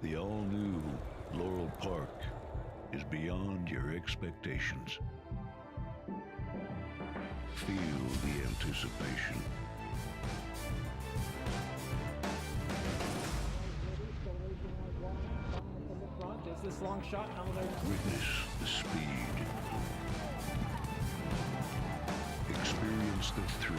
The all-new Laurel Park is beyond your expectations. Feel the anticipation. Is this long shot? Witness the speed. Experience the thrill.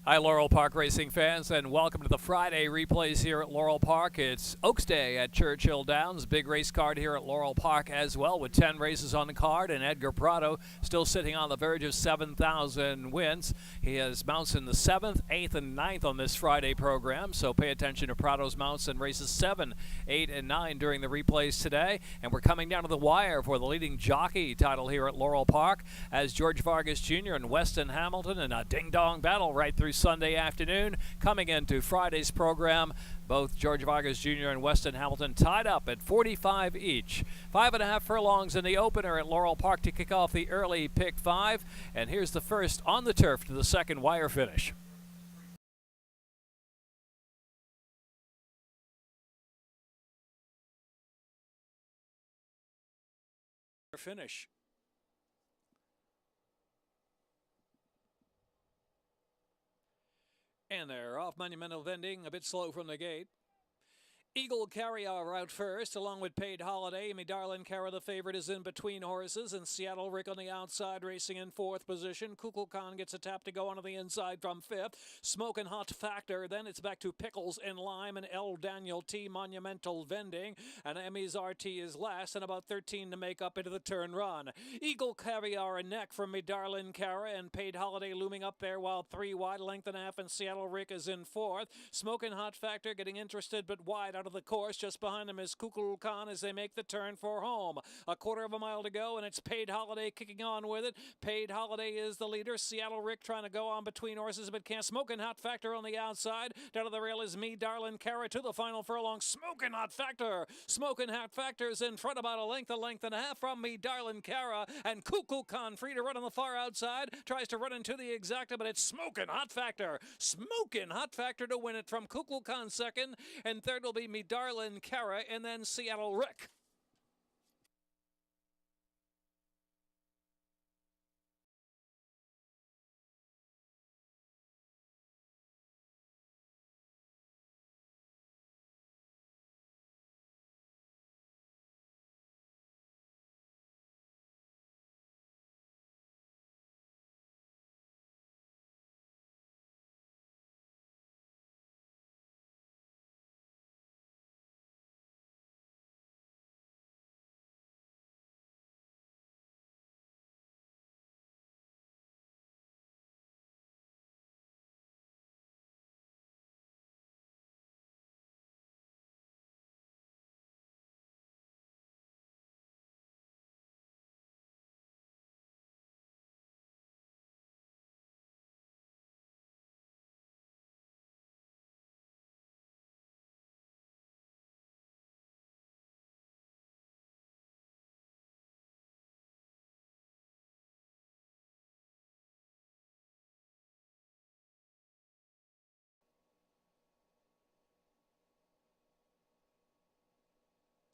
Hi, Laurel Park racing fans, and welcome to the Friday replays here at Laurel Park. It's Oaks Day at Churchill Downs. Big race card here at Laurel Park as well, with 10 races on the card, and Edgar Prado still sitting on the verge of 7,000 wins. He has mounts in the 7th, 8th, and 9th on this Friday program, so pay attention to Prado's mounts in races 7, 8, and 9 during the replays today. And we're coming down to the wire for the leading jockey title here at Laurel Park, as George Vargas Jr. and Weston Hamilton in a ding-dong battle right through Sunday afternoon. Coming into Friday's program, both George Vargas Jr. and Weston Hamilton tied up at 45 each. 5.5 furlongs in the opener at Laurel Park to kick off the early pick 5. And here's the first on the turf to the second wire finish. Finish. And they're off Monumental Vending, a bit slow from the gate. Eagle Carrier out first, along with Paid Holiday. Me Darlin' Cara, the favorite, is in between horses, and Seattle Rick on the outside, racing in 4th position. Kukulkan gets a tap to go onto the inside from 5th. Smokin' Hot Factor, then it's back to Pickles and Lime and L. Daniel T. Monumental Vending, and Emmy's RT is last, and about 13 to make up into the turn run. Eagle Carrier a neck from Me Darlin' Cara, and Paid Holiday looming up there, while 3 wide, length and a half, and Seattle Rick is in 4th. Smokin' Hot Factor getting interested, but wide out of the course. Just behind him is Kukulkan as they make the turn for home. A quarter of a mile to go, and it's Paid Holiday kicking on with it. Paid Holiday is the leader. Seattle Rick trying to go on between horses, but can't. Smokin' Hot Factor on the outside. Down to the rail is Me Darlin' Cara to the final furlong. Smokin' Hot Factor. Smokin' Hot Factor's in front about a length and a half from Me Darlin' Cara, and Kukulkan free to run on the far outside. Tries to run into the exacta, but it's Smokin' Hot Factor. Smokin' Hot Factor to win it from Kukulkan second, and third will be Me Darlin' Cara, and then Seattle Rick.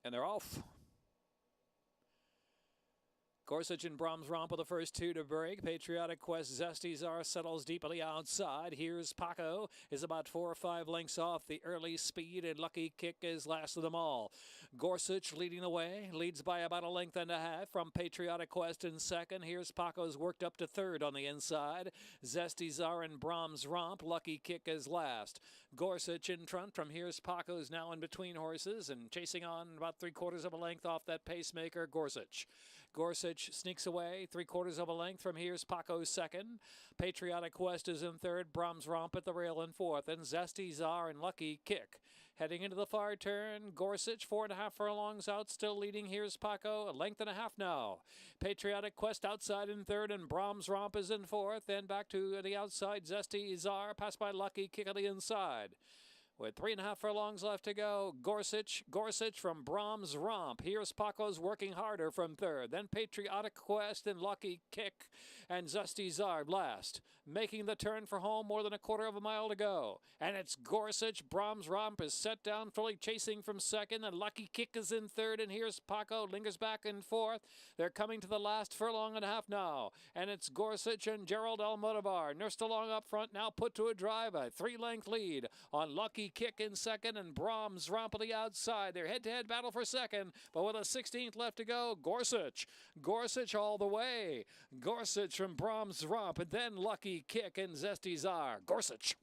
And they're off. Gorsuch and Brahms romp are the first 2 to break. Patriotic Quest, Zesty Czar settles deeply outside. Here's Paco, is about 4 or 5 lengths off the early speed, and Lucky Kick is last of them all. Gorsuch leading the way, leads by about a length and a half from Patriotic Quest in second. Here's Paco's worked up to third on the inside. Zesty Czar and Brahms romp. Lucky Kick is last. Gorsuch in front from Here's Paco's now in between horses and chasing on about 3/4 of a length off that pacemaker, Gorsuch. Gorsuch sneaks away 3/4 of a length from Here's Paco's second. Patriotic Quest is in third. Brahms Romp at the rail in fourth. And Zesty Czar and Lucky Kick. Heading into the far turn, Gorsuch 4.5 furlongs out, still leading. Here's Paco, a length and a half now. Patriotic Quest outside in third, and Brahms Romp is in fourth. Then back to the outside, Zesty Czar, passed by Lucky Kick on the inside. With 3.5 furlongs left to go, Gorsuch from Brahms Romp. Here's Paco's working harder from third. Then Patriotic Quest and Lucky Kick and Zesty Zard last. Making the turn for home, more than a quarter of a mile to go. And it's Gorsuch. Brahms Romp is set down, fully chasing from second. And Lucky Kick is in third. And here's Paco, lingers back in fourth. They're coming to the last furlong and a half now. And it's Gorsuch and Gerald Almodovar. Nursed along up front, now put to a drive. A 3-length lead on Lucky Kick in second and Brahms Romp on the outside. Their head-to-head battle for second, but with a 16th left to go, Gorsuch all the way. Gorsuch from Brahms Romp, and then Lucky Kick and Zesty Zar. Gorsuch.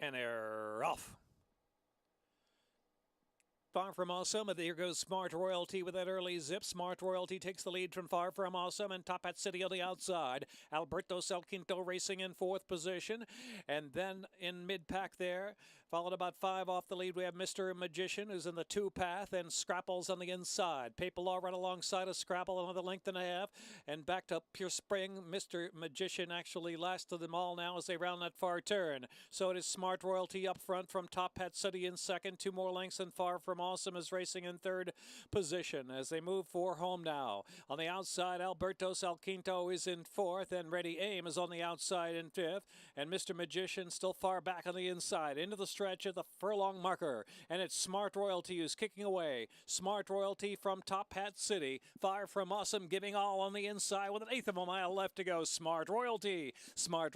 And they're off. Far From Awesome, and there goes Smart Royalty with that early zip. Smart Royalty takes the lead from Far From Awesome, and Top Hat City on the outside. Alberto Quinto racing in fourth position, and then in mid-pack there, followed about 5 off the lead, we have Mr. Magician, who's in the 2 path, and Scrapple's on the inside. Paper Law right alongside of Scrapple, another length and a half, and back to Pure Spring. Mr. Magician actually last of them all now as they round that far turn. So it is Smart Royalty up front from Top Hat City in second, 2 more lengths, and Far From Awesome is racing in third position as they move for home now. On the outside, Alberto Quinto is in fourth, and Ready Aim is on the outside in fifth, and Mr. Magician still far back on the inside into the stretch at the furlong marker, and it's Smart Royalty who's kicking away. Smart Royalty from Top Hat City, Far From Awesome giving all on the inside with 1/8 of a mile left to go. Smart Royalty, Smart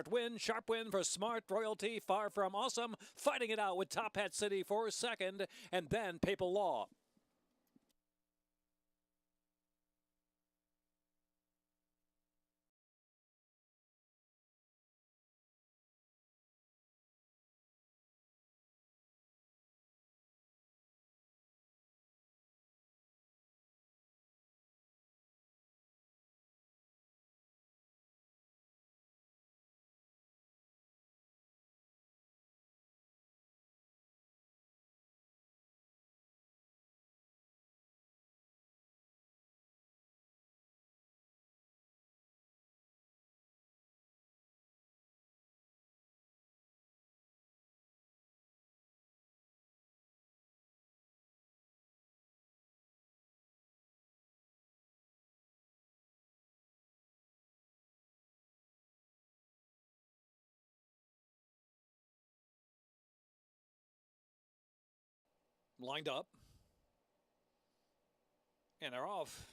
win, sharp win for Smart Royalty. Far From Awesome fighting it out with Top Hat City for second, and then Papal Law. Lined up, and they're off.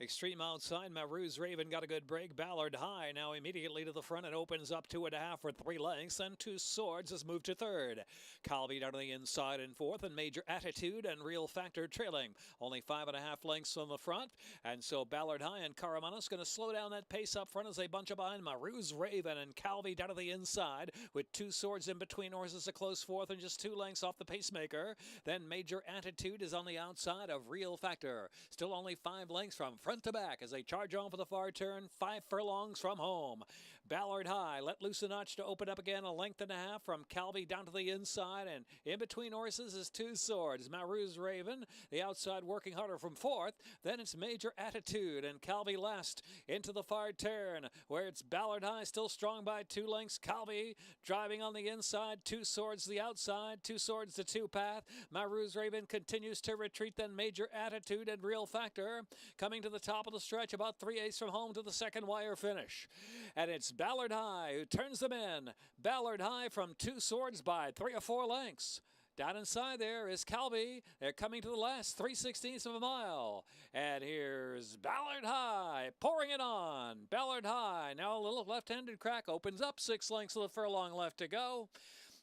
Extreme outside, Maru's Raven got a good break. Ballard High now immediately to the front. It opens up 2.5 for 3 lengths, and Two Swords has moved to third. Calvi down to the inside in fourth, and Major Attitude and Real Factor trailing. Only 5.5 lengths on the front, and so Ballard High and Caramanos going to slow down that pace up front as they bunch up behind Maru's Raven and Calvi down to the inside with Two Swords in between horses, a close fourth and just 2 lengths off the pacemaker. Then Major Attitude is on the outside of Real Factor. Still only 5 lengths from front to back as they charge on for the far turn, 5 furlongs from home. Ballard High let loose a notch to open up again, a length and a half from Calby down to the inside, and in between horses is Two Swords. Maru's Raven, the outside working harder from fourth. Then it's Major Attitude and Calby last into the far turn, where it's Ballard High still strong by 2 lengths. Calby driving on the inside, Two Swords the outside, Two Swords the two path. Maru's Raven continues to retreat, then Major Attitude and Real Factor coming to the top of the stretch, about 3/8 from home to the second wire finish. And it's Ballard High who turns them in. Ballard High from Two Swords by 3 or 4 lengths. Down inside there is Calby. They're coming to the last 3/16 of a mile. And here's Ballard High pouring it on. Ballard High, now a little left-handed crack, opens up 6 lengths of the furlong left to go.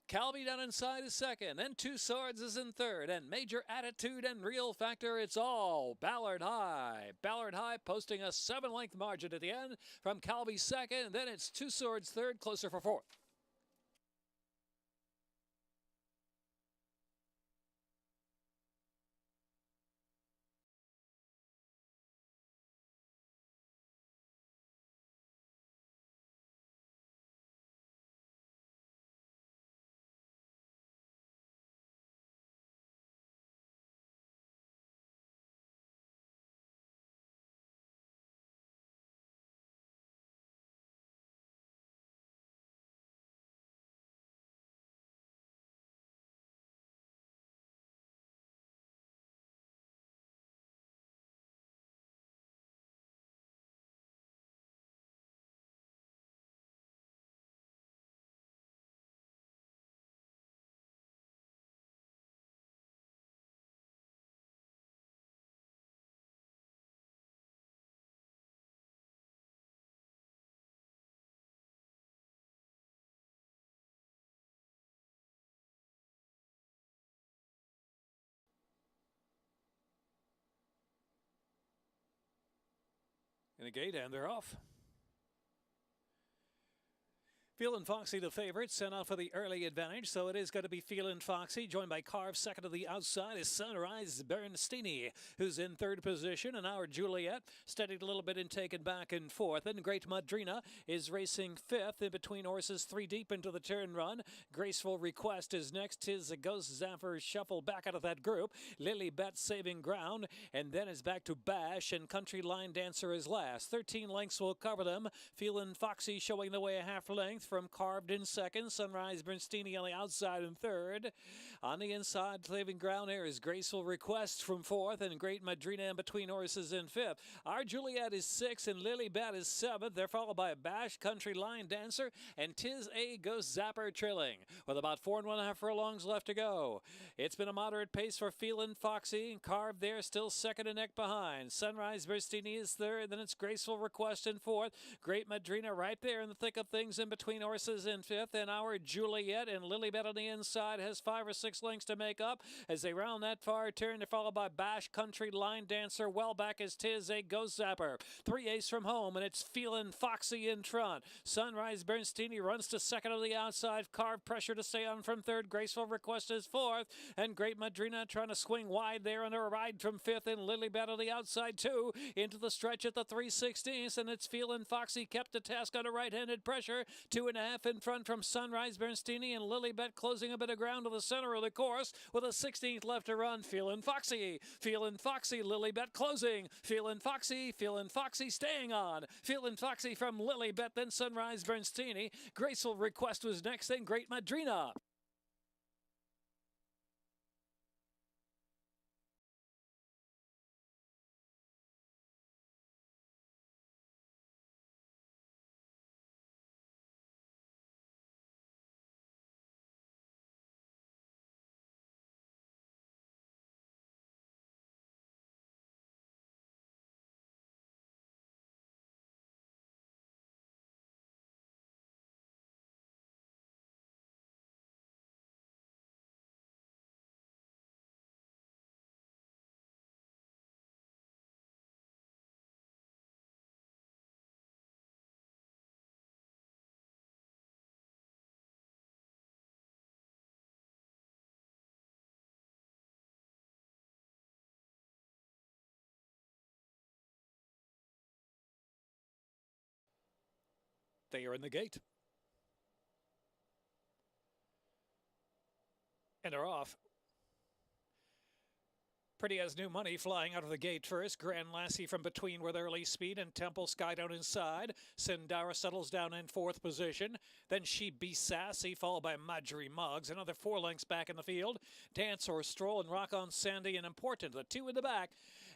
Calby down inside is second, and Two Swords is in third, and Major Attitude and Real Factor, it's all Ballard High. Ballard High posting a 7-length margin at the end from Calby second, and then it's Two Swords third, closer for fourth. In the gate, and they're off. Feelin' Foxy, the favorite, sent out for the early advantage, so it is going to be Feelin' Foxy, joined by Carve. Second to the outside is Sunrise Bernstini, who's in third position, and our Juliet steadied a little bit and taken back and forth. And Great Madrina is racing fifth, in between horses 3 deep into the turn run. Graceful Request is next. Tis a Ghost Zaffer shuffle back out of that group. Lily Bet saving ground, and then it's back to Bash, and Country Line Dancer is last. 13 lengths will cover them. Feelin' Foxy showing the way a half length from Carved in second. Sunrise Bernstini on the outside in third. On the inside, saving ground here is Graceful Request from fourth, and Great Madrina in between horses in fifth. Our Juliet is sixth, and Lily Bat is seventh. They're followed by Bash, Country Line Dancer, and Tis a Ghost Zapper trailing, with about 4 1/2 furlongs left to go. It's been a moderate pace for Feelin' Foxy, and Carved there still second and neck behind. Sunrise Bernstini is third, then it's Graceful Request in fourth. Great Madrina right there in the thick of things in between horses in fifth, and our Juliet and Lilybet on the inside has 5 or 6 lengths to make up as they round that far turn. They're followed by Bash, Country Line Dancer. Well back is Tis a Ghost Zapper. 3/8 from home, and it's Feelin' Foxy in front. Sunrise Bernstini runs to second on the outside. Carved pressure to stay on from third. Graceful Request is fourth, and Great Madrina trying to swing wide there under a ride from fifth, and Lilybet on the outside too into the stretch at the 3/16, and it's Feelin' Foxy kept to task under right-handed pressure. 2.5 in front from Sunrise Bernstini, and Lilybet closing a bit of ground to the center of the course with a 16th left to run. Feelin' Foxy, Lilybet closing. Feelin' Foxy staying on. Feelin' Foxy from Lilybet, then Sunrise Bernstini. Graceful Request was next, then Great Madrina. They are in the gate. And are off. Pretty as New Money flying out of the gate first. Grand Lassie from between with early speed and Temple Sky down inside. Sindara settles down in fourth position. Then She Be Sassy, followed by Marjorie Muggs. Another 4 lengths back in the field. Dance or Stroll and Rock on Sandy and Important, the 2 in the back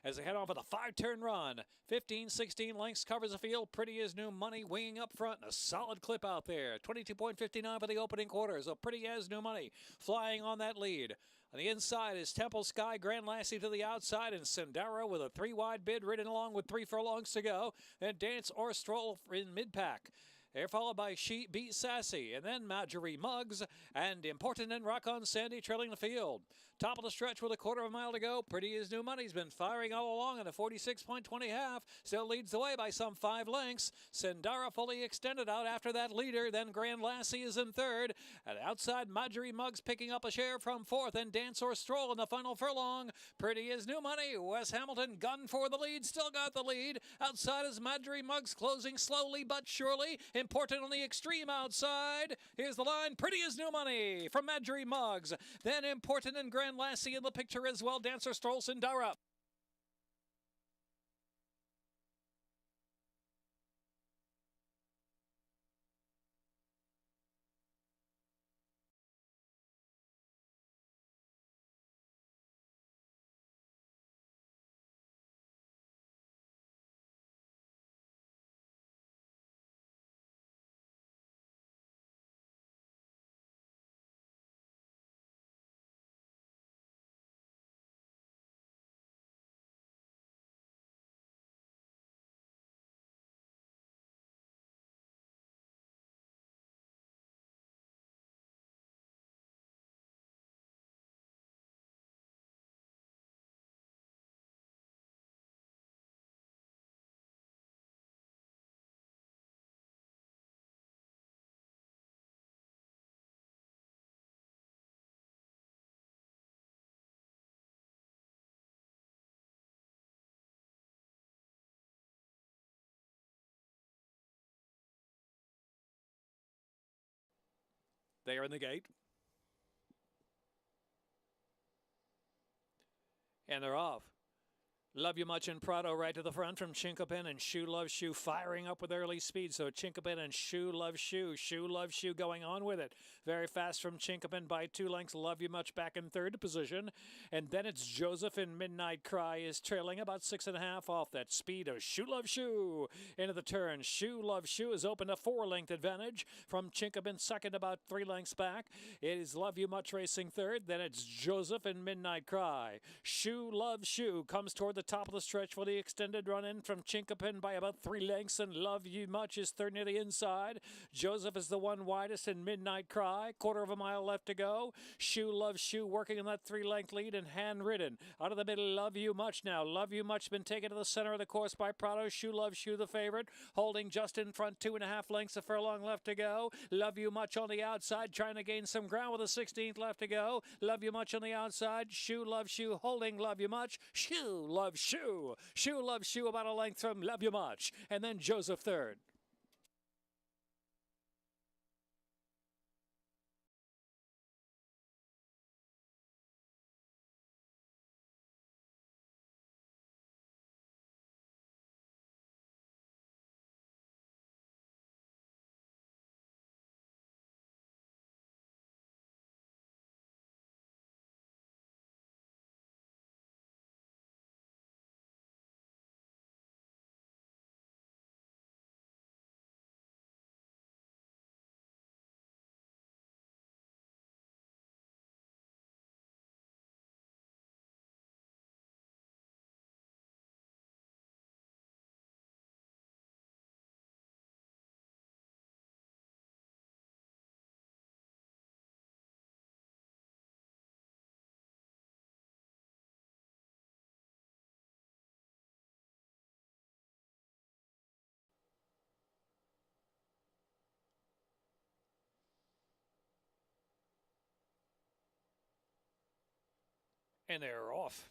as they head on for the 5-turn run. 15, 16 lengths covers the field. Pretty as New Money winging up front and a solid clip out there. 22.59 for the opening quarter. So Pretty as New Money flying on that lead. On the inside is Temple Sky, Grand Lassie to the outside, and Sindara with a 3-wide bid ridden along with 3 furlongs to go. Then Dance or Stroll in mid-pack. They're followed by She Be Sassy, and then Marjorie Muggs, and Important and Rock on Sandy trailing the field. Top of the stretch with a quarter of a mile to go. Pretty as New Money's been firing all along in a 46.20 half. Still leads the way by some 5 lengths. Sindara fully extended out after that leader. Then Grand Lassie is in third. And outside, Marjorie Muggs picking up a share from fourth. And Dance or Stroll in the final furlong. Pretty as New Money. Wes Hamilton gun for the lead. Still got the lead. Outside is Marjorie Muggs closing slowly but surely. Important on the extreme outside. Here's the line. Pretty as New Money from Marjorie Muggs. Then Important and Grand Lassie in the picture as well. Dancer Stroll, Sindara. They are in the gate. And they're off. Love You Much in Prado right to the front from Chinkopin and Shoe Love Shoe firing up with early speed. So Chinkopin and Shoe Love Shoe. Shoe Love Shoe going on with it. Very fast from Chinkopin by 2 lengths. Love You Much back in third position. And then it's Joseph and Midnight Cry is trailing about 6.5 off that speed of Shoe Love Shoe. Into the turn. Shoe Love Shoe has opened a 4-length advantage from Chinkopin second about 3 lengths back. It is Love You Much racing third. Then it's Joseph and Midnight Cry. Shoe Love Shoe comes toward the top of the stretch for the extended run in from Chinkopin by about 3 lengths, and Love You Much is third near the inside. Joseph is the one widest, and Midnight Cry, quarter of a mile left to go. Shoe Love Shoe working on that 3-length lead and hand-ridden. Out of the middle, Love You Much now. Love You Much been taken to the center of the course by Prado. Shoe Love Shoe the favorite, holding just in front, 2.5 lengths, a furlong left to go. Love You Much on the outside, trying to gain some ground with a 16th left to go. Love You Much on the outside. Shoe Love Shoe holding Love You Much. Shoe Love Shoe. Shoe Love Shoe about a length from Love You Much. And then Joseph third. And they're off.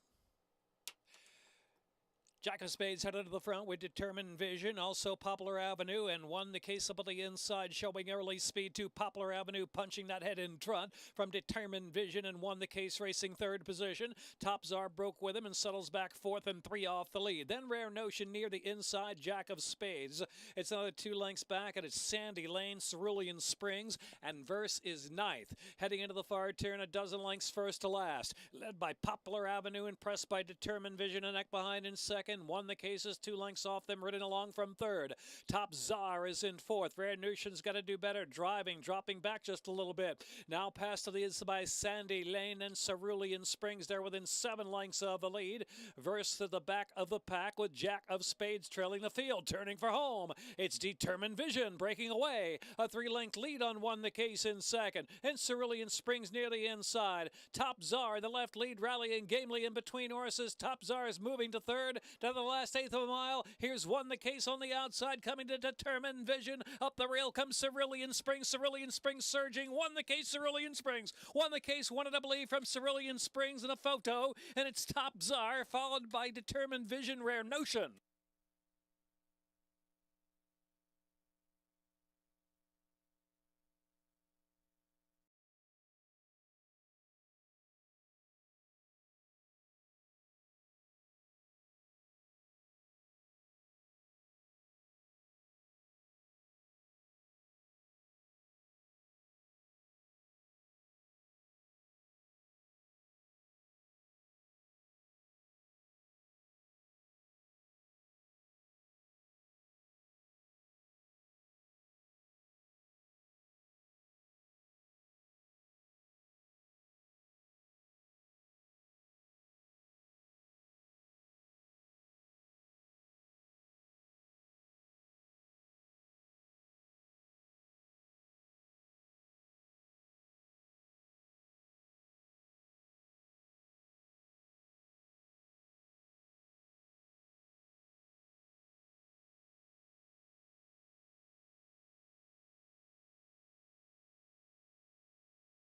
Jack of Spades headed to the front with determined vision, also Poplar Avenue, and won the case up on the inside, showing early speed to Poplar Avenue, punching that head in front from determined vision, and won the case racing third position. Top Czar broke with him and settles back fourth and 3 off the lead. Then Rare Notion near the inside, Jack of Spades. It's another 2 lengths back, and it's Sandy Lane, Cerulean Springs, and Verse is ninth. Heading into the far turn, a dozen lengths first to last, led by Poplar Avenue and pressed by determined vision, a neck behind in second. Won the cases 2 lengths off them, ridden along from third. Top Czar is in fourth. Rare Notion's got to do better, driving, dropping back just a little bit. Now past to the inside by Sandy Lane and Cerulean Springs. They're within 7 lengths of the lead. Verse to the back of the pack with Jack of Spades trailing the field, turning for home. It's Determined Vision breaking away. A 3-length lead on Won the Case in second. And Cerulean Springs near the inside. Top Czar, the left lead, rallying gamely in between horses. Top Czar is moving to third. To the last eighth of a mile. Here's Won the Case on the outside, coming to Determined Vision. Up the rail comes Cerulean Springs. Cerulean Springs surging. Won the Case, Cerulean Springs. Won the Case, won it, I believe, from Cerulean Springs in a photo. And it's Top Czar, followed by Determined Vision, Rare Notion.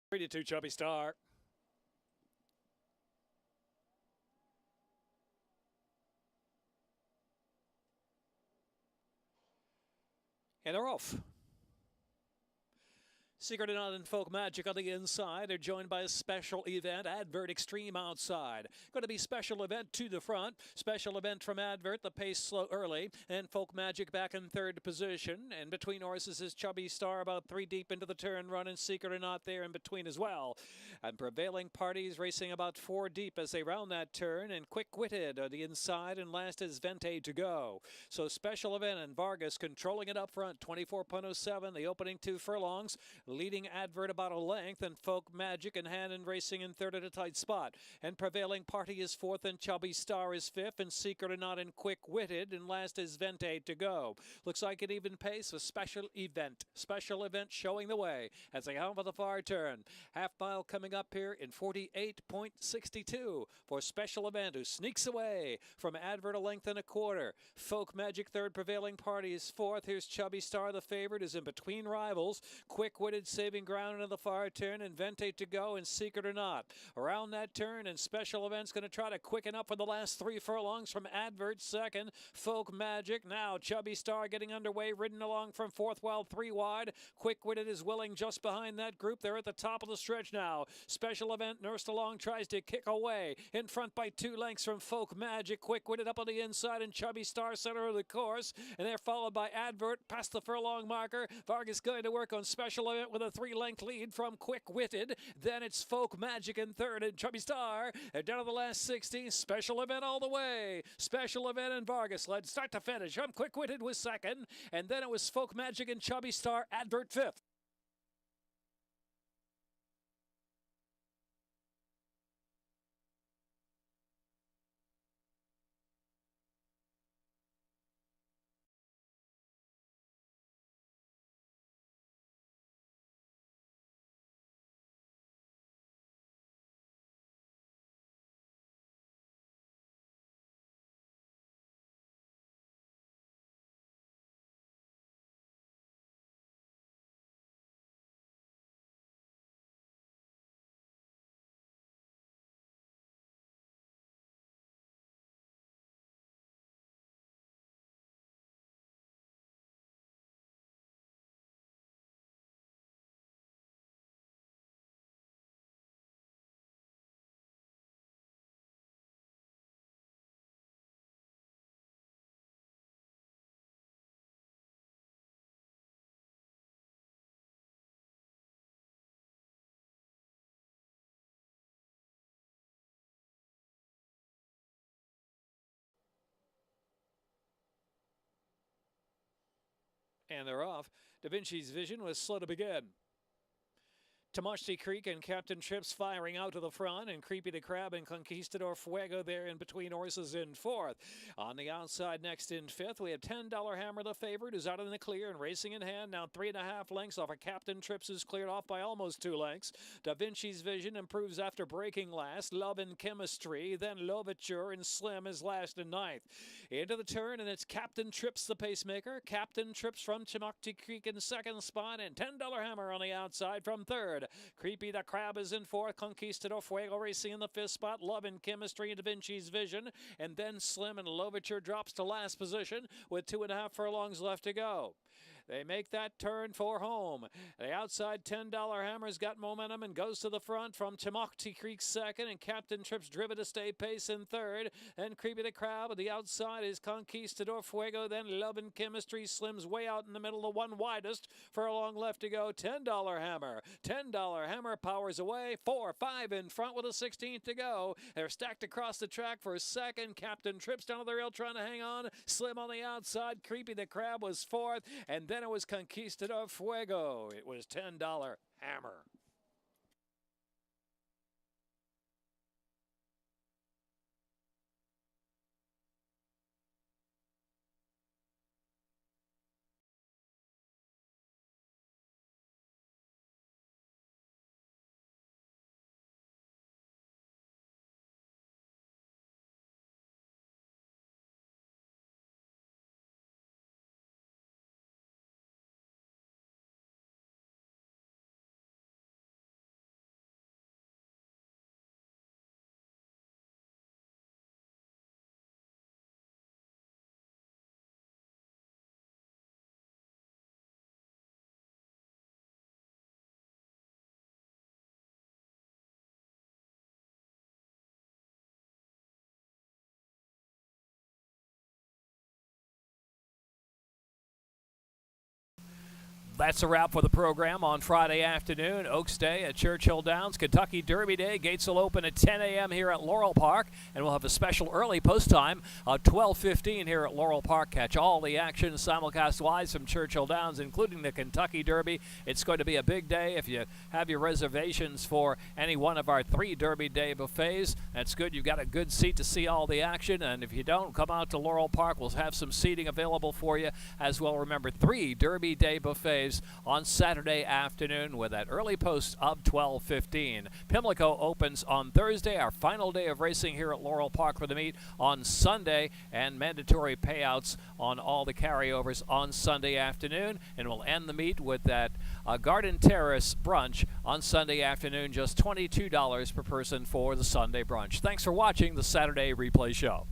Three to 2, Chubby Star. And they're off. Secret and Out and Folk Magic on the inside. They're joined by a special event, Advert Extreme outside. Going to be special event to the front. Special event from Advert, the pace slow early. And Folk Magic back in third position. And between horses is Chubby Star about 3 deep into the turn run. And Secret and Out there in between as well. And Prevailing Parties racing about 4 deep as they round that turn. And Quick Witted on the inside. And last is Vente to go. So special event and Vargas controlling it up front. 24.07, the opening 2 furlongs. Leading Advert about a length, and Folk Magic and Hannon racing in third at a tight spot. And Prevailing Party is fourth, and Chubby Star is fifth, and Secret or Not and Quick Witted, and last is Vente to go. Looks like an even pace, a special event. Special event showing the way as they come for the far turn. Half mile coming up here in 48.62 for special event, who sneaks away from Advert a length and a quarter. Folk Magic third, Prevailing Party is fourth. Here's Chubby Star, the favorite, is in between rivals. Quick Witted saving ground into the far turn, and Vente to go, and Secret or Not. Around that turn, and special events going to try to quicken up for the last 3 furlongs from Advert second. Folk Magic now. Chubby Star getting underway, ridden along from fourth while 3 wide. Quick Witted is willing just behind that group. They're at the top of the stretch now. Special event nursed along, tries to kick away. In front by 2 lengths from Folk Magic. Quick Witted up on the inside, and Chubby Star center of the course. And they're followed by Advert past the furlong marker. Vargas going to work on special event with a 3-length lead from Quick Witted. Then it's Folk Magic in third, and Chubby Star. And down to the last 60. Special event all the way. Special event and Vargas led start to finish. From Quick Witted was second. And then it was Folk Magic and Chubby Star. Advert fifth. And they're off. Da Vinci's Vision was slow to begin. Tamashti Creek and Captain Trips firing out to the front, and Creepy the Crab and Conquistador Fuego there in between horses in fourth. On the outside next in fifth, we have $10 Hammer the favorite, who's out in the clear and racing in hand, now 3.5 lengths off of Captain Trips, who's cleared off by almost 2 lengths. Da Vinci's Vision improves after breaking last. Love and Chemistry, then Lovature and Slim is last in ninth. Into the turn, and it's Captain Trips the pacemaker. Captain Trips from Tamashti Creek in second spot, and $10 Hammer on the outside from third. Creepy the Crab is in fourth. Conquistador Fuego racing in the fifth spot. Love and Chemistry and Da Vinci's Vision. And then Slim and Lovature drops to last position with 2.5 furlongs left to go. They make that turn for home. The outside $10 Hammer's got momentum and goes to the front from Tamashti Creek second, and Captain Trips driven to stay pace in third. Then Creepy the Crab. At the outside is Conquistador Fuego. Then Love and Chemistry. Slim's way out in the middle, the one widest. Furlong left to go. $10 Hammer. $10 Hammer powers away. 4, 5 in front with a 16th to go. They're stacked across the track for second. Captain Trips down to the rail trying to hang on. Slim on the outside. Creepy the Crab was fourth. And then it was Conquistador Fuego. It was $10 Hammer. That's a wrap for the program on Friday afternoon. Oaks Day at Churchill Downs. Kentucky Derby Day. Gates will open at 10 a.m. here at Laurel Park. And we'll have a special early post time of 12:15 here at Laurel Park. Catch all the action simulcast-wise from Churchill Downs, including the Kentucky Derby. It's going to be a big day. If you have your reservations for any one of our 3 Derby Day buffets, that's good. You've got a good seat to see all the action. And if you don't, come out to Laurel Park. We'll have some seating available for you as well. Remember, 3 Derby Day buffets on Saturday afternoon with that early post of 12:15. Pimlico opens on Thursday, our final day of racing here at Laurel Park for the meet on Sunday, and mandatory payouts on all the carryovers on Sunday afternoon. And we'll end the meet with that Garden Terrace brunch on Sunday afternoon, just $22 per person for the Sunday brunch. Thanks for watching the Saturday Replay Show.